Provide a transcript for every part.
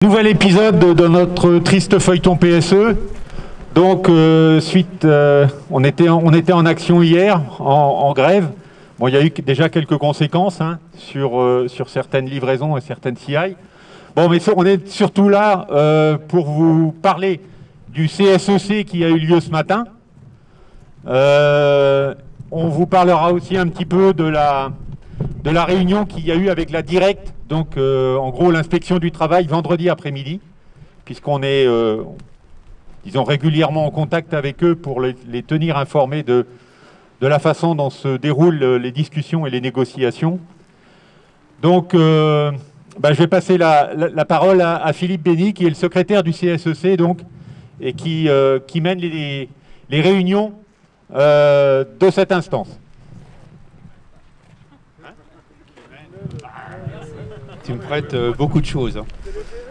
Nouvel épisode de notre triste feuilleton PSE. Donc, on était en action hier, en grève. Bon, il y a eu déjà quelques conséquences sur certaines livraisons et certaines CI. Bon, mais on est surtout là pour vous parler du CSEC qui a eu lieu ce matin. On vous parlera aussi un petit peu de la réunion qu'il y a eu avec la Directe. Donc, en gros, l'inspection du travail vendredi après-midi, puisqu'on est, disons, régulièrement en contact avec eux pour les tenir informés de la façon dont se déroulent les discussions et les négociations. Donc, je vais passer la parole à Philippe Bény, qui est le secrétaire du CSEC, donc, et qui mène les réunions de cette instance. Tu me prêtes beaucoup de choses.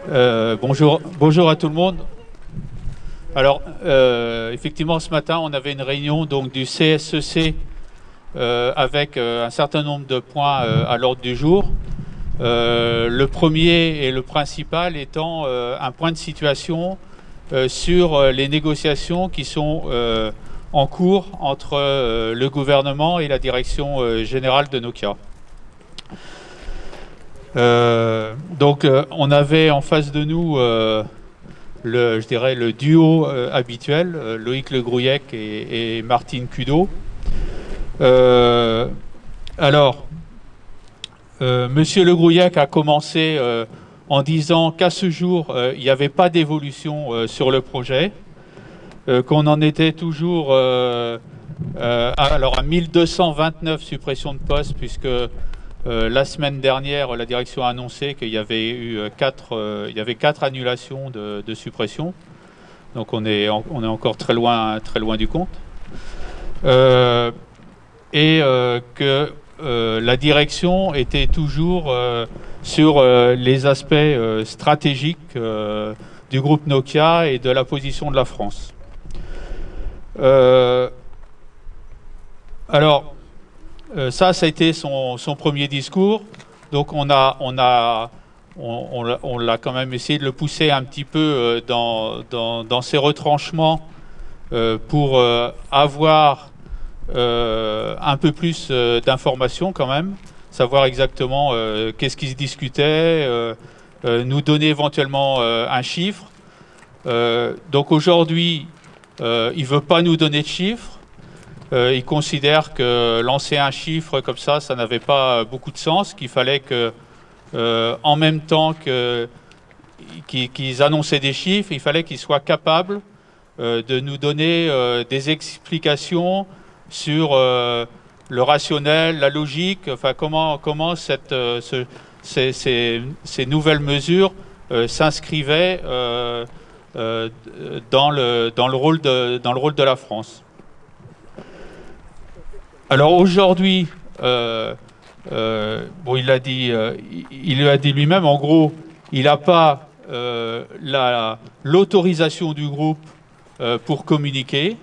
Bonjour à tout le monde. Alors, effectivement, ce matin, on avait une réunion donc, du CSEC avec un certain nombre de points à l'ordre du jour. Le premier et le principal étant un point de situation sur les négociations qui sont en cours entre le gouvernement et la direction générale de Nokia. On avait en face de nous le duo habituel, Loïc Le Grouillec et Martine Cudot. Monsieur Le Grouillec a commencé en disant qu'à ce jour, il n'y avait pas d'évolution sur le projet, qu'on en était toujours à 1229 suppressions de postes, puisque la semaine dernière, la direction a annoncé qu'il y avait eu 4 annulations de suppression. Donc on est encore très loin du compte. Que la direction était toujours sur les aspects stratégiques du groupe Nokia et de la position de la France. Ça a été son premier discours. Donc on l'a quand même essayé de le pousser un petit peu dans ses retranchements pour avoir un peu plus d'informations quand même, savoir exactement qu'est-ce qui se discutait, nous donner éventuellement un chiffre. Donc aujourd'hui, il ne veut pas nous donner de chiffres. Il considère que lancer un chiffre comme ça n'avait pas beaucoup de sens, qu'il fallait que, en même temps qu'ils annonçaient des chiffres, il fallait qu'ils soient capables de nous donner des explications sur le rationnel, la logique, enfin comment ces nouvelles mesures s'inscrivaient dans le rôle de la France. Alors aujourd'hui, il l'a dit, il lui a dit lui-même, en gros, il n'a pas l'autorisation du groupe pour communiquer.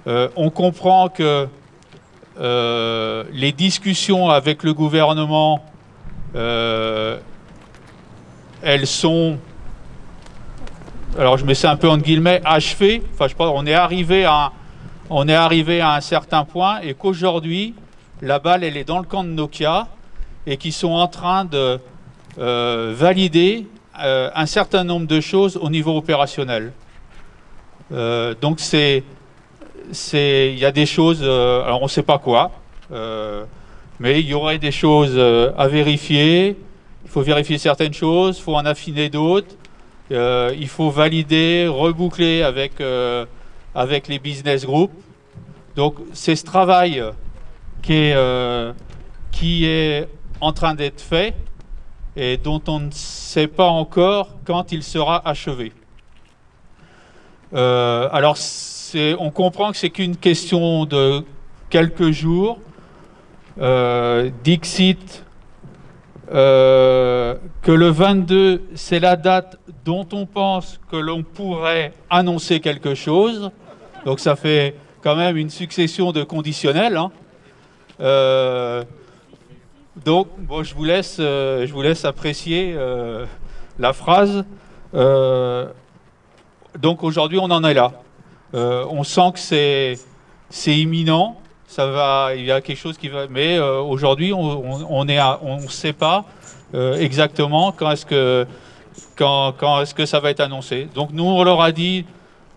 On comprend que les discussions avec le gouvernement, elles sont, alors je mets ça un peu entre guillemets, achevées. Enfin, je pense qu'on est arrivé à un certain point et qu'aujourd'hui, la balle, elle est dans le camp de Nokia et qu'ils sont en train de valider un certain nombre de choses au niveau opérationnel. Donc, il y a des choses, alors on ne sait pas quoi, mais il y aurait des choses à vérifier. Il faut vérifier certaines choses, il faut en affiner d'autres. Il faut valider, reboucler avec les business groups. Donc c'est ce travail qui est en train d'être fait et dont on ne sait pas encore quand il sera achevé. On comprend que c'est qu'une question de quelques jours. Dixit, que le 22, c'est la date dont on pense que l'on pourrait annoncer quelque chose. Donc ça fait quand même une succession de conditionnels. Donc bon, je vous laisse apprécier la phrase. Donc aujourd'hui, on en est là. On sent que c'est imminent. Ça va, il y a quelque chose qui va. Mais aujourd'hui, on ne sait pas exactement quand est-ce que ça va être annoncé. Donc nous, on leur a dit,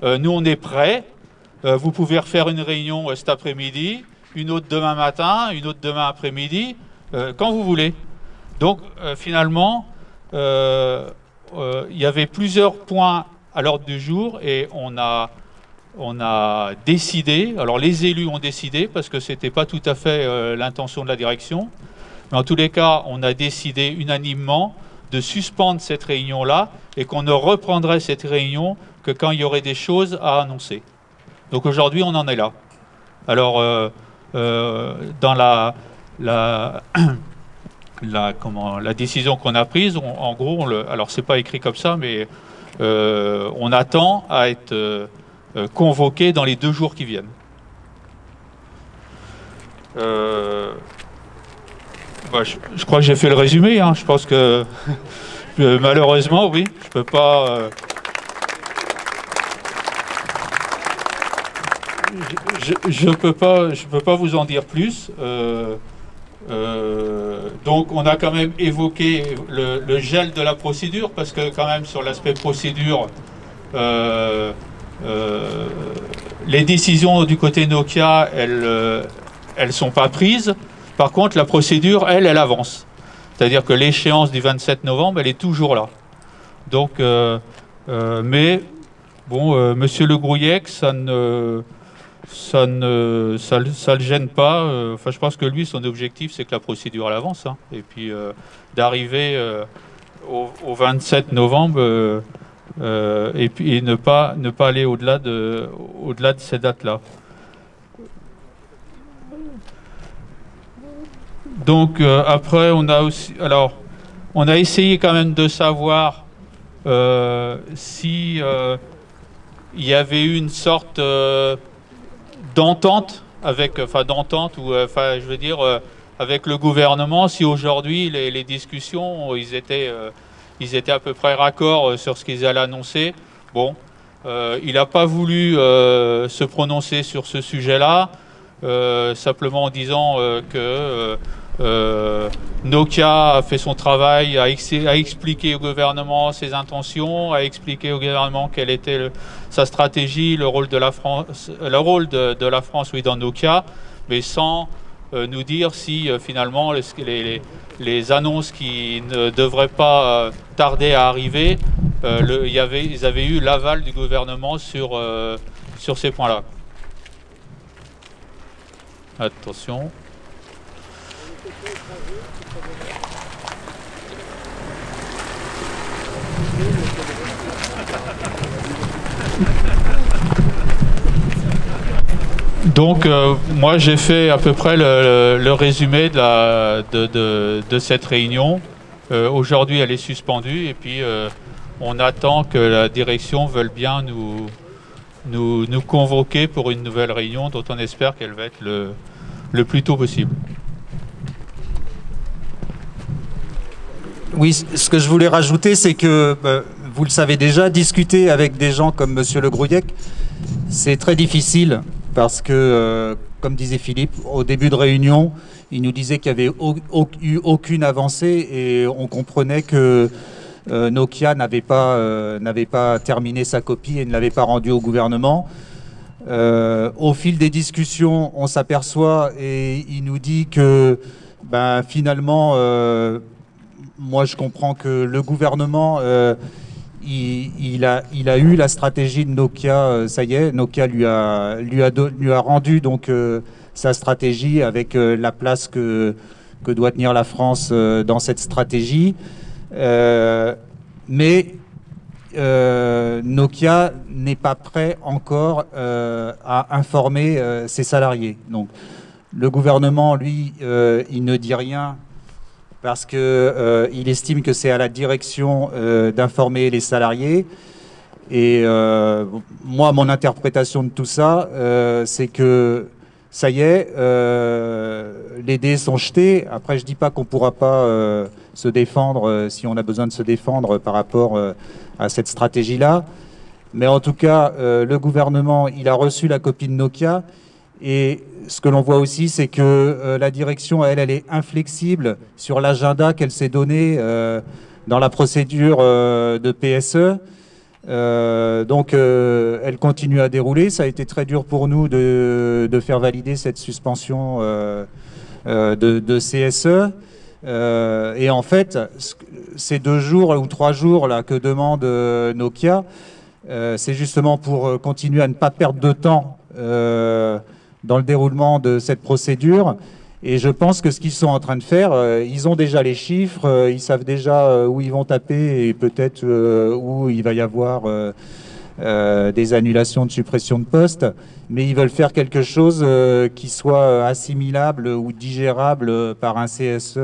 nous, on est prêts. Vous pouvez refaire une réunion cet après-midi, une autre demain matin, une autre demain après-midi, quand vous voulez. Donc finalement, il y avait plusieurs points à l'ordre du jour et on a décidé, alors les élus ont décidé parce que ce n'était pas tout à fait l'intention de la direction, mais en tous les cas, on a décidé unanimement de suspendre cette réunion-là et qu'on ne reprendrait cette réunion que quand il y aurait des choses à annoncer. Donc aujourd'hui, on en est là. Alors, dans la décision qu'on a prise, en gros, alors c'est pas écrit comme ça, mais on attend à être convoqué dans les 2 jours qui viennent. Je crois que j'ai fait le résumé. Hein. Je pense que malheureusement, oui, je peux pas. Je peux pas vous en dire plus. Donc on a quand même évoqué le gel de la procédure parce que quand même sur l'aspect procédure, les décisions du côté Nokia, elles sont pas prises. Par contre, la procédure, elle avance. C'est-à-dire que l'échéance du 27 novembre, elle est toujours là. Donc, mais bon, Monsieur Le Grouillec, ça le gêne pas. Enfin, je pense que lui, son objectif, c'est que la procédure elle avance. Hein. Et puis d'arriver au 27 novembre et ne pas aller au-delà de ces dates-là. Donc après, on a aussi, alors, on a essayé quand même de savoir si il y avait eu une sorte d'entente avec, je veux dire, avec le gouvernement, si aujourd'hui les discussions, ils étaient à peu près raccords sur ce qu'ils allaient annoncer. Bon, il n'a pas voulu se prononcer sur ce sujet-là, simplement en disant que Nokia a fait son travail, a expliqué au gouvernement ses intentions, a expliqué au gouvernement quelle était sa stratégie, le rôle de la France, oui, dans Nokia, mais sans nous dire si finalement les annonces qui ne devraient pas tarder à arriver, ils avaient eu l'aval du gouvernement sur ces points-là. Attention. Donc, moi, j'ai fait à peu près le résumé de cette réunion. Aujourd'hui, elle est suspendue et puis on attend que la direction veuille bien nous convoquer pour une nouvelle réunion dont on espère qu'elle va être le plus tôt possible. Oui, ce que je voulais rajouter, c'est que, vous le savez déjà, discuter avec des gens comme Monsieur Le Grouillec, c'est très difficile parce que, comme disait Philippe, au début de réunion, il nous disait qu'il n'y avait eu aucune avancée et on comprenait que Nokia n'avait pas terminé sa copie et ne l'avait pas rendue au gouvernement. Au fil des discussions, on s'aperçoit et il nous dit que finalement, moi je comprends que le gouvernement, il a eu la stratégie de Nokia, ça y est, Nokia lui a rendu donc sa stratégie avec la place que doit tenir la France dans cette stratégie. Mais Nokia n'est pas prêt encore à informer ses salariés. Donc, le gouvernement, lui, il ne dit rien parce qu'il estime que c'est à la direction d'informer les salariés. Et moi, mon interprétation de tout ça, c'est que ça y est, les dés sont jetés. Après, je ne dis pas qu'on ne pourra pas se défendre si on a besoin de se défendre par rapport à cette stratégie-là. Mais en tout cas, le gouvernement, il a reçu la copie de Nokia. Et ce que l'on voit aussi, c'est que la direction, elle est inflexible sur l'agenda qu'elle s'est donné dans la procédure de PSE. Donc, elle continue à dérouler. Ça a été très dur pour nous de faire valider cette suspension de CSE. Et en fait, ces 2 jours ou 3 jours là, que demande Nokia, c'est justement pour continuer à ne pas perdre de temps dans le déroulement de cette procédure. Et je pense que ce qu'ils sont en train de faire, ils ont déjà les chiffres, ils savent déjà où ils vont taper et peut-être où il va y avoir des annulations de suppression de postes, mais ils veulent faire quelque chose qui soit assimilable ou digérable par un CSE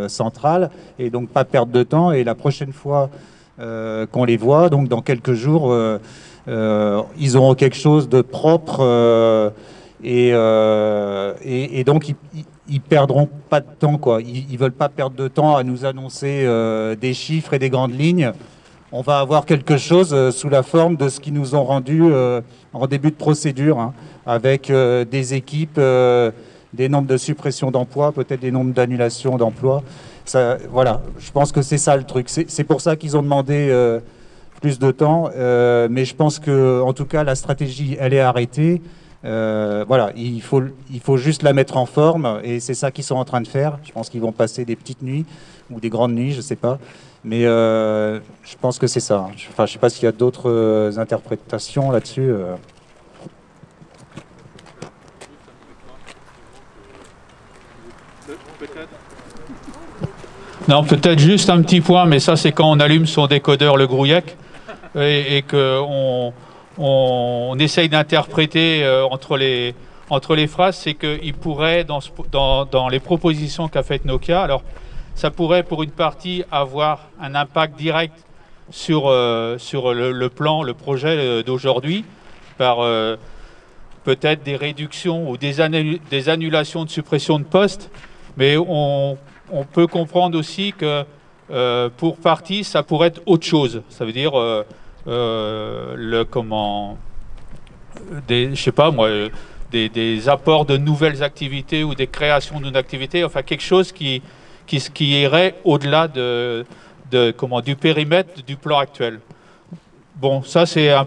central et donc pas perdre de temps. Et la prochaine fois qu'on les voit, donc dans quelques jours, ils auront quelque chose de propre et donc ils perdront pas de temps, quoi. Ils veulent pas perdre de temps à nous annoncer des chiffres et des grandes lignes. On va avoir quelque chose sous la forme de ce qu'ils nous ont rendu en début de procédure, hein, avec des équipes, des nombres de suppression d'emplois, peut-être des nombres d'annulations d'emplois. Voilà, je pense que c'est ça le truc. C'est pour ça qu'ils ont demandé plus de temps, mais je pense que, en tout cas, la stratégie, elle est arrêtée. Voilà, il faut juste la mettre en forme, et c'est ça qu'ils sont en train de faire. Je pense qu'ils vont passer des petites nuits ou des grandes nuits, je ne sais pas. Mais je pense que c'est ça. Enfin, je ne sais pas s'il y a d'autres interprétations là-dessus. Non, peut-être juste un petit point, mais ça c'est quand on allume son décodeur le Grouillec et qu'on essaye d'interpréter entre les phrases, c'est qu'il pourrait, dans les propositions qu'a faites Nokia, alors ça pourrait pour une partie avoir un impact direct sur le plan, le projet d'aujourd'hui, par peut-être des réductions ou des annulations de suppression de postes, mais on peut comprendre aussi que pour partie, ça pourrait être autre chose. Ça veut dire je sais pas moi, des apports de nouvelles activités ou des créations d'une activité, enfin quelque chose qui irait au-delà du périmètre du plan actuel. Bon, ça c'est un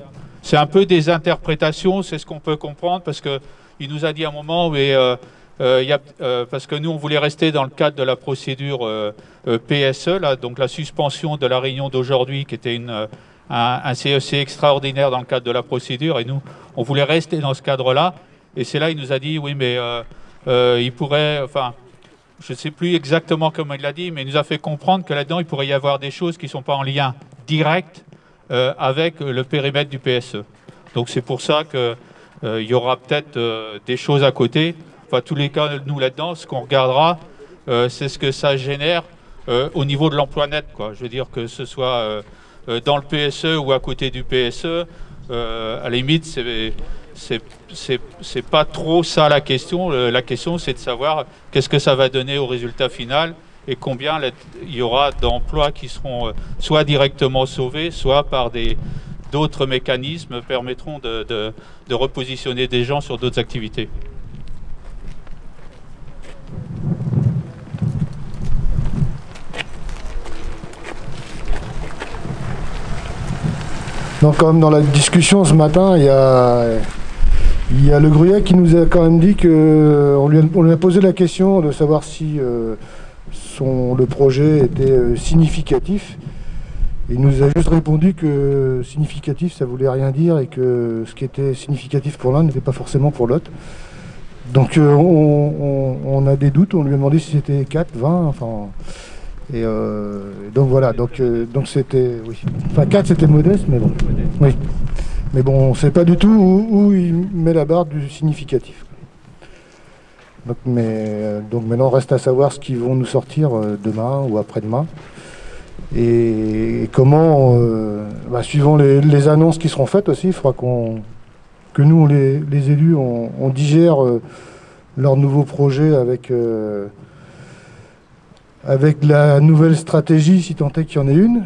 peu des interprétations, c'est ce qu'on peut comprendre, parce qu'il nous a dit à un moment, mais parce que nous on voulait rester dans le cadre de la procédure PSE, là, donc la suspension de la réunion d'aujourd'hui, qui était un CEC extraordinaire dans le cadre de la procédure, et nous on voulait rester dans ce cadre-là, et c'est là il nous a dit, oui mais il pourrait, enfin, je ne sais plus exactement comment il l'a dit, mais il nous a fait comprendre que là-dedans, il pourrait y avoir des choses qui ne sont pas en lien direct avec le périmètre du PSE. Donc c'est pour ça qu'il y aura peut-être des choses à côté. Enfin, tous les cas, nous là-dedans, ce qu'on regardera, c'est ce que ça génère au niveau de l'emploi net, quoi. Je veux dire que ce soit dans le PSE ou à côté du PSE, à la limite, c'est pas trop ça la question. La question, c'est de savoir qu'est-ce que ça va donner au résultat final et combien il y aura d'emplois qui seront soit directement sauvés, soit par d'autres mécanismes permettront de repositionner des gens sur d'autres activités. Donc, comme dans la discussion ce matin, il y a le Grouillec qui nous a quand même dit qu'on lui a posé la question de savoir si le projet était significatif. Il nous a juste répondu que significatif, ça voulait rien dire, et que ce qui était significatif pour l'un n'était pas forcément pour l'autre. Donc on a des doutes, on lui a demandé si c'était 4, 20, enfin... Et donc voilà, donc c'était, oui. Enfin 4 c'était modeste, mais bon. Oui. Mais bon, on ne sait pas du tout où il met la barre du significatif. Donc maintenant, reste à savoir ce qu'ils vont nous sortir demain ou après-demain. Et comment, suivant les annonces qui seront faites aussi, il faudra qu'on que nous, les élus, on digère leur nouveau projet avec la nouvelle stratégie, si tant est qu'il y en ait une,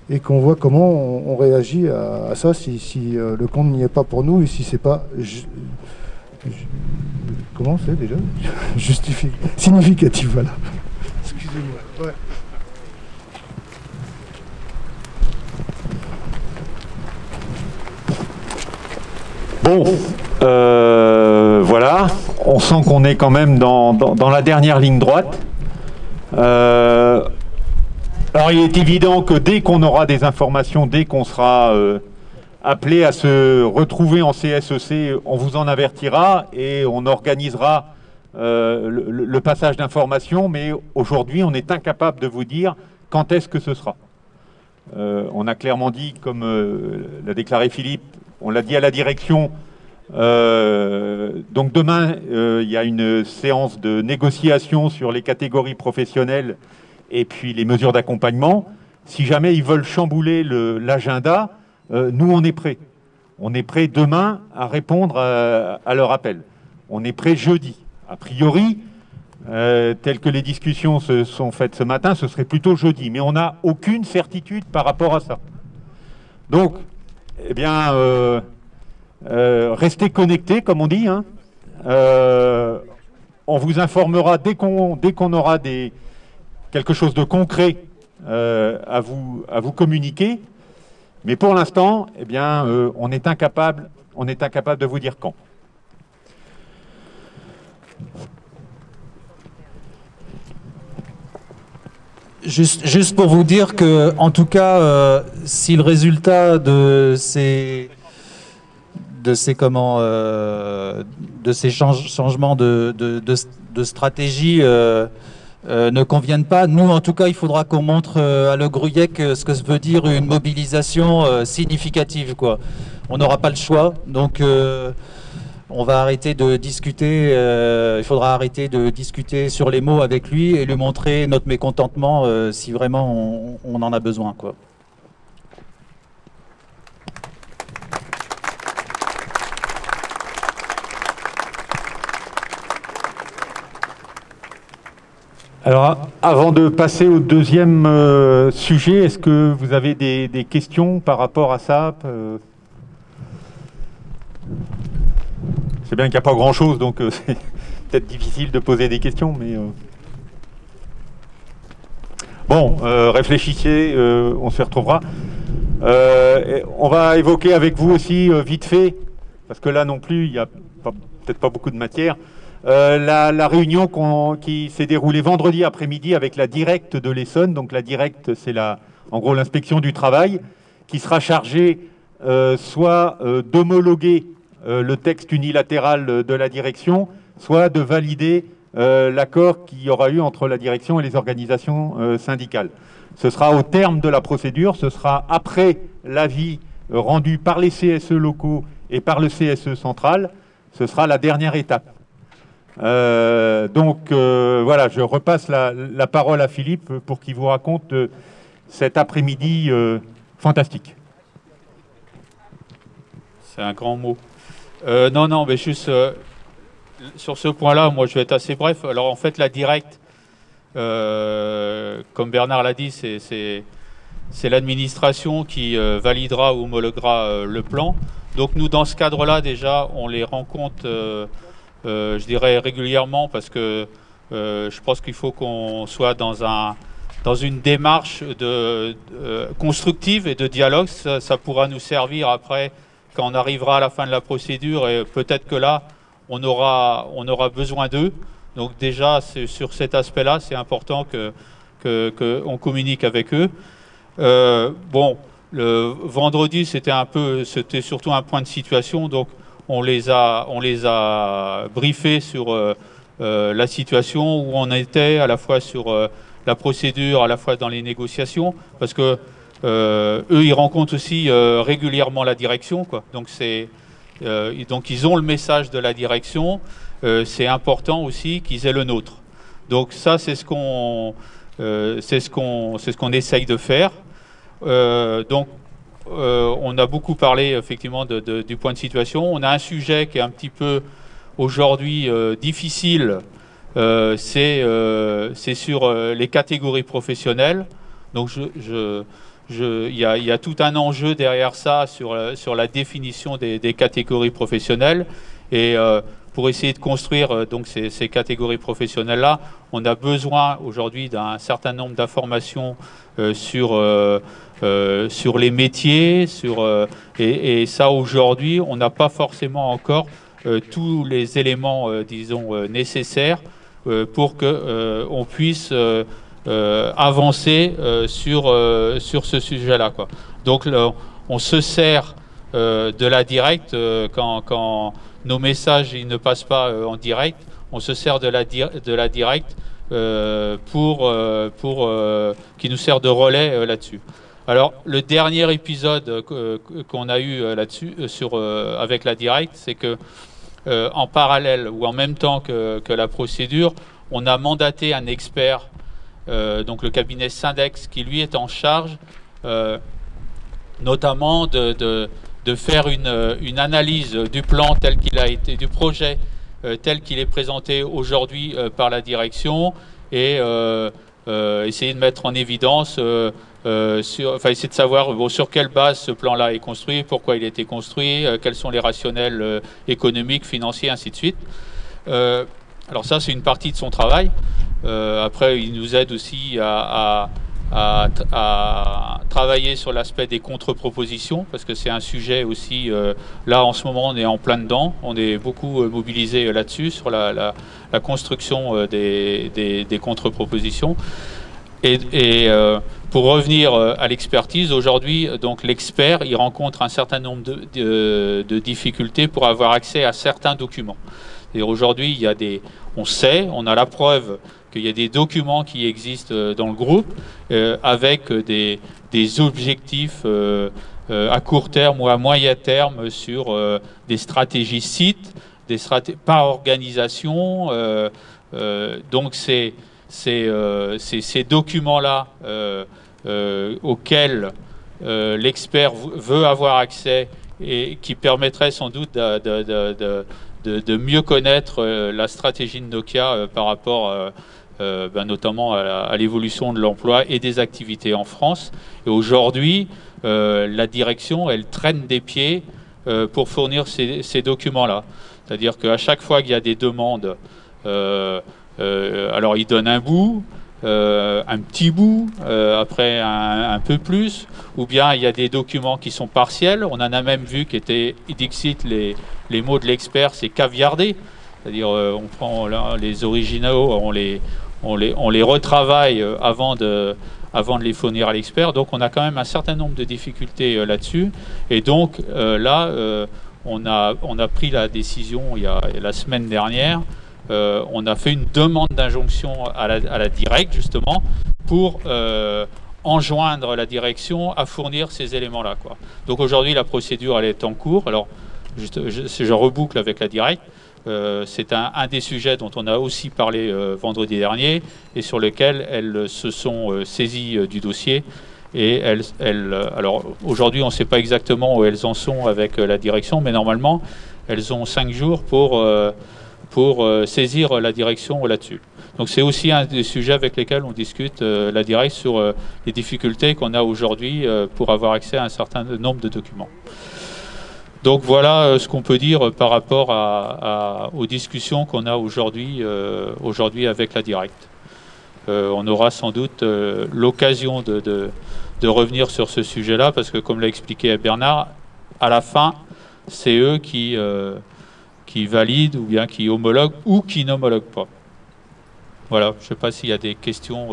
et qu'on voit comment on réagit à ça si le compte n'y est pas pour nous et si c'est pas comment c'est déjà significatif, voilà. Excusez-moi. Ouais. Bon, voilà, on sent qu'on est quand même dans la dernière ligne droite. Alors il est évident que dès qu'on aura des informations, dès qu'on sera appelé à se retrouver en CSEC, on vous en avertira et on organisera le passage d'informations, mais aujourd'hui on est incapable de vous dire quand est-ce que ce sera. On a clairement dit, comme l'a déclaré Philippe, on l'a dit à la direction, donc demain il y a une séance de négociation sur les catégories professionnelles et puis les mesures d'accompagnement. Si jamais ils veulent chambouler l'agenda, nous on est prêts. On est prêts demain à répondre à leur appel. On est prêts jeudi. A priori, telles que les discussions se sont faites ce matin, ce serait plutôt jeudi. Mais on n'a aucune certitude par rapport à ça. Donc, eh bien, restez connectés, comme on dit. Hein. On vous informera dès qu'on aura quelque chose de concret à vous communiquer. Mais pour l'instant, eh bien, on est incapable de vous dire quand. Juste pour vous dire que, en tout cas, si le résultat de ces changements de stratégie ne conviennent pas, nous, en tout cas, il faudra qu'on montre à Le Gruyec ce que ça veut dire une mobilisation significative, quoi. On n'aura pas le choix, donc on va arrêter de discuter, il faudra arrêter de discuter sur les mots avec lui et lui montrer notre mécontentement si vraiment on en a besoin, quoi. Alors, avant de passer au deuxième sujet, est-ce que vous avez des questions par rapport à ça? C'est bien qu'il n'y a pas grand-chose, donc c'est peut-être difficile de poser des questions, mais... Bon, réfléchissez, on se retrouvera. On va évoquer avec vous aussi, vite fait, parce que là non plus, il n'y a peut-être pas beaucoup de matière, la réunion qui s'est déroulée vendredi après-midi avec la directe de l'Essonne. Donc la directe, c'est en gros l'inspection du travail, qui sera chargée soit d'homologuer le texte unilatéral de la direction, soit de valider l'accord qu'il y aura eu entre la direction et les organisations syndicales. Ce sera au terme de la procédure, ce sera après l'avis rendu par les CSE locaux et par le CSE central, ce sera la dernière étape. Donc voilà, je repasse la parole à Philippe pour qu'il vous raconte cet après-midi fantastique. C'est un grand mot. Non, mais juste sur ce point-là, moi je vais être assez bref. Alors en fait, la directe, comme Bernard l'a dit, c'est l'administration qui validera ou homologuera le plan. Donc nous, dans ce cadre-là, déjà, on les rencontre, je dirais, régulièrement, parce que je pense qu'il faut qu'on soit dans une démarche constructive et de dialogue. Ça pourra nous servir après, quand on arrivera à la fin de la procédure, et peut-être que là, on aura besoin d'eux. Donc déjà, sur cet aspect-là, c'est important qu'on communique avec eux. Bon, le vendredi, c'était surtout un point de situation, donc on les a briefés sur la situation, où on était, à la fois sur la procédure, à la fois dans les négociations, parce que eux, ils rencontrent aussi régulièrement la direction, quoi. Donc donc ils ont le message de la direction. C'est important aussi qu'ils aient le nôtre. Donc ça, c'est ce qu'on essaye de faire. Donc on a beaucoup parlé effectivement du point de situation. On a un sujet qui est un petit peu aujourd'hui difficile, c'est sur les catégories professionnelles. Donc il y a tout un enjeu derrière ça sur la définition des catégories professionnelles. Et pour essayer de construire donc ces catégories professionnelles-là, on a besoin aujourd'hui d'un certain nombre d'informations sur les métiers, et ça aujourd'hui, on n'a pas forcément encore tous les éléments, disons, nécessaires pour qu'on puisse avancer sur ce sujet-là, quoi. Donc on se sert de la direct quand nos messages ils ne passent pas en direct, on se sert de la direct qui nous sert de relais là-dessus. Alors le dernier épisode qu'on a eu là-dessus avec la direct, c'est que en parallèle ou en même temps que la procédure, on a mandaté un expert, donc le cabinet Syndex, qui lui est en charge notamment de faire une analyse du plan tel qu'il a été, du projet tel qu'il est présenté aujourd'hui par la direction, et essayer de mettre en évidence, essayer de savoir sur quelle base ce plan-là est construit, pourquoi il a été construit, quels sont les rationnels économiques, financiers, ainsi de suite. Alors ça, c'est une partie de son travail. Après, il nous aide aussi à travailler sur l'aspect des contre-propositions, parce que c'est un sujet aussi, là en ce moment on est en plein dedans, on est beaucoup mobilisé là-dessus, sur la construction des contre-propositions. Et pour revenir à l'expertise, aujourd'hui, donc l'expert, il rencontre un certain nombre de difficultés pour avoir accès à certains documents. Et aujourd'hui, on a la preuve qu'il y a des documents qui existent dans le groupe avec des objectifs à court terme ou à moyen terme sur des stratégies sites, par organisation. Donc c'est ces documents-là auxquels l'expert veut avoir accès, et qui permettraient sans doute de mieux connaître la stratégie de Nokia par rapport notamment à l'évolution de l'emploi et des activités en France. Et aujourd'hui, la direction, elle traîne des pieds pour fournir ces documents-là. C'est-à-dire qu'à chaque fois qu'il y a des demandes, alors ils donnent un bout, un petit bout, après un peu plus, ou bien il y a des documents qui sont partiels. On en a même vu qui étaient, dixit, les mots de l'expert, c'est caviardé. C'est-à-dire on prend les originaux, on les retravaille avant de les fournir à l'expert. Donc on a quand même un certain nombre de difficultés là-dessus. Et donc là, on a pris la décision la semaine dernière. On a fait une demande d'injonction à la directe, justement, pour enjoindre la direction à fournir ces éléments-là, quoi. Donc aujourd'hui, la procédure, elle est en cours. Alors, je reboucle avec la directe. C'est un des sujets dont on a aussi parlé vendredi dernier, et sur lequel elles se sont saisies du dossier. Et alors aujourd'hui, on ne sait pas exactement où elles en sont avec la direction, mais normalement, elles ont 5 jours pour saisir la direction là-dessus. Donc c'est aussi un des sujets avec lesquels on discute la directe, sur les difficultés qu'on a aujourd'hui pour avoir accès à un certain nombre de documents. Donc voilà ce qu'on peut dire par rapport aux discussions qu'on a aujourd'hui avec la directe. On aura sans doute l'occasion de revenir sur ce sujet-là, parce que comme l'a expliqué Bernard, à la fin, c'est eux qui valident, ou bien qui homologuent, ou qui n'homologuent pas. Voilà, je ne sais pas s'il y a des questions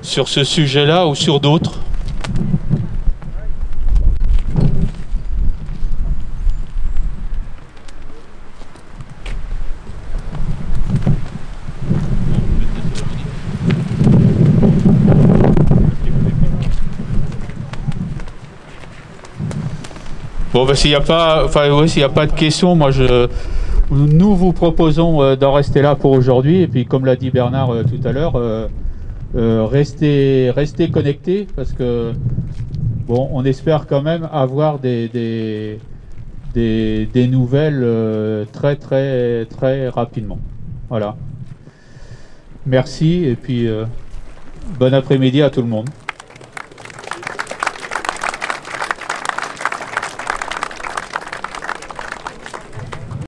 sur ce sujet-là ou sur d'autres. Bon, s'il n'y a pas, s'il n'y a pas de questions, nous vous proposons d'en rester là pour aujourd'hui. Et puis, comme l'a dit Bernard tout à l'heure, restez connectés, parce que bon, on espère quand même avoir des nouvelles très rapidement. Voilà. Merci et puis bon après-midi à tout le monde.